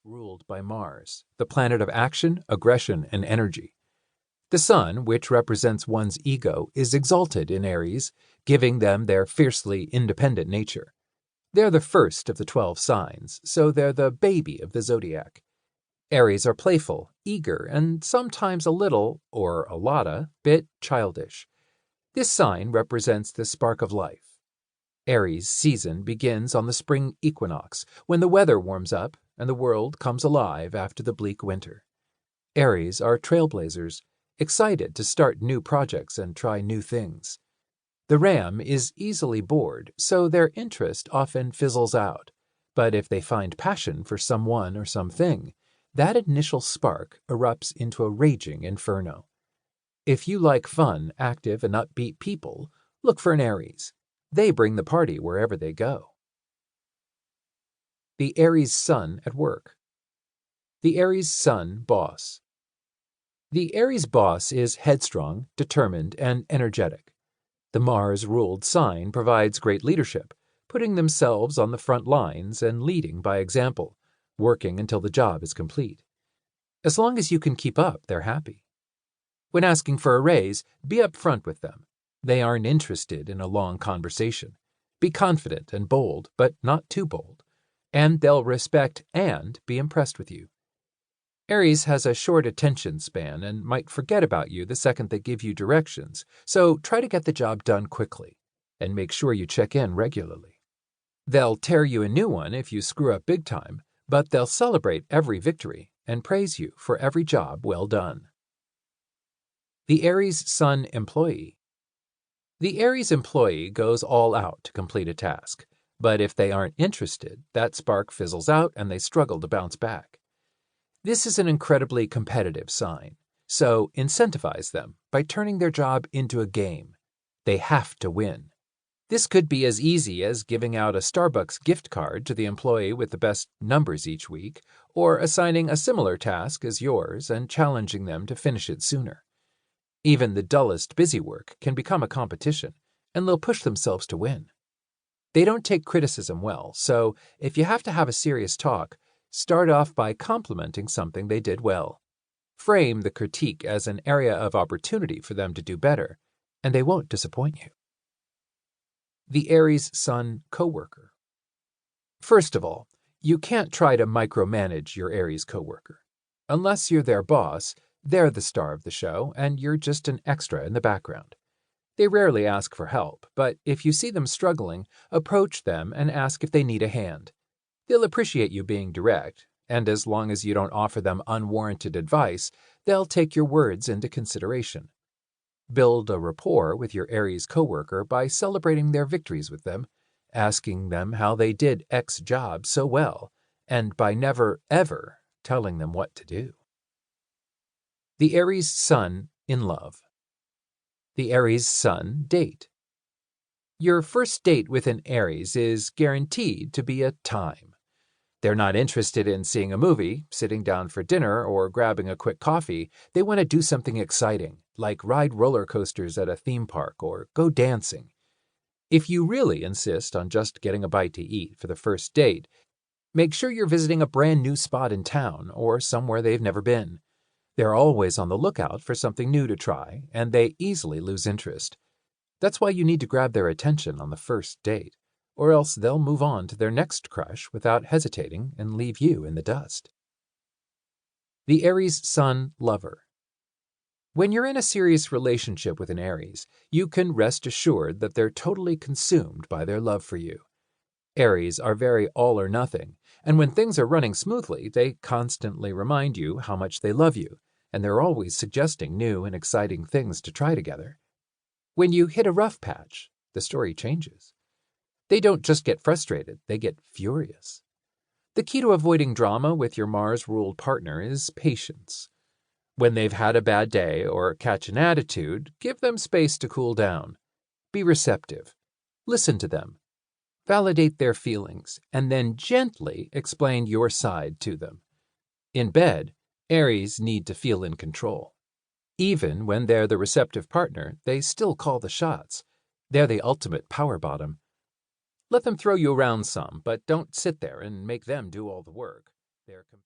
ruled by Mars, the planet of action, aggression, and energy. The Sun, which represents one's ego, is exalted in Aries, giving them their fiercely independent nature. They're the first of the 12 signs, so they're the baby of the zodiac. Aries are playful, eager, and sometimes a little, or a lotta, bit childish. This sign represents the spark of life. Aries season begins on the spring equinox, when the weather warms up and the world comes alive after the bleak winter. Aries are trailblazers, excited to start new projects and try new things. The Ram is easily bored, so their interest often fizzles out. But if they find passion for someone or something, that initial spark erupts into a raging inferno. If you like fun, active, and upbeat people, look for an Aries. They bring the party wherever they go. The Aries Sun at work. The Aries Sun boss. The Aries boss is headstrong, determined, and energetic. The Mars-ruled sign provides great leadership, putting themselves on the front lines and leading by example, working until the job is complete. As long as you can keep up, they're happy. When asking for a raise, be upfront with them. They aren't interested in a long conversation. Be confident and bold, but not too bold. And they'll respect and be impressed with you. Aries has a short attention span and might forget about you the second they give you directions, so try to get the job done quickly, and make sure you check in regularly. They'll tear you a new one if you screw up big time, but they'll celebrate every victory and praise you for every job well done. The Aries Sun employee. The Aries employee goes all out to complete a task, but if they aren't interested, that spark fizzles out and they struggle to bounce back. This is an incredibly competitive sign, so incentivize them by turning their job into a game. They have to win. This could be as easy as giving out a Starbucks gift card to the employee with the best numbers each week, or assigning a similar task as yours and challenging them to finish it sooner. Even the dullest busy work can become a competition, and they'll push themselves to win. They don't take criticism well, so if you have to have a serious talk, start off by complimenting something they did well. Frame the critique as an area of opportunity for them to do better, and they won't disappoint you. The Aries Sun coworker. First of all, you can't try to micromanage your Aries coworker. Unless you're their boss, they're the star of the show, and you're just an extra in the background. They rarely ask for help, but if you see them struggling, approach them and ask if they need a hand. They'll appreciate you being direct, and as long as you don't offer them unwarranted advice, they'll take your words into consideration. Build a rapport with your Aries coworker by celebrating their victories with them, asking them how they did X job so well, and by never, ever telling them what to do. The Aries Sun in love. The Aries Sun date. Your first date with an Aries is guaranteed to be a time. They're not interested in seeing a movie, sitting down for dinner, or grabbing a quick coffee. They want to do something exciting, like ride roller coasters at a theme park or go dancing. If you really insist on just getting a bite to eat for the first date, make sure you're visiting a brand new spot in town or somewhere they've never been. They're always on the lookout for something new to try, and they easily lose interest. That's why you need to grab their attention on the first date, or else they'll move on to their next crush without hesitating and leave you in the dust. The Aries Sun lover. When you're in a serious relationship with an Aries, you can rest assured that they're totally consumed by their love for you. Aries are very all or nothing, and when things are running smoothly, they constantly remind you how much they love you, and they're always suggesting new and exciting things to try together. When you hit a rough patch, the story changes. They don't just get frustrated, they get furious. The key to avoiding drama with your Mars-ruled partner is patience. When they've had a bad day or catch an attitude, give them space to cool down. Be receptive. Listen to them. Validate their feelings, and then gently explain your side to them. In bed, Aries need to feel in control. Even when they're the receptive partner, they still call the shots. They're the ultimate power bottom. Let them throw you around some, but don't sit there and make them do all the work. They're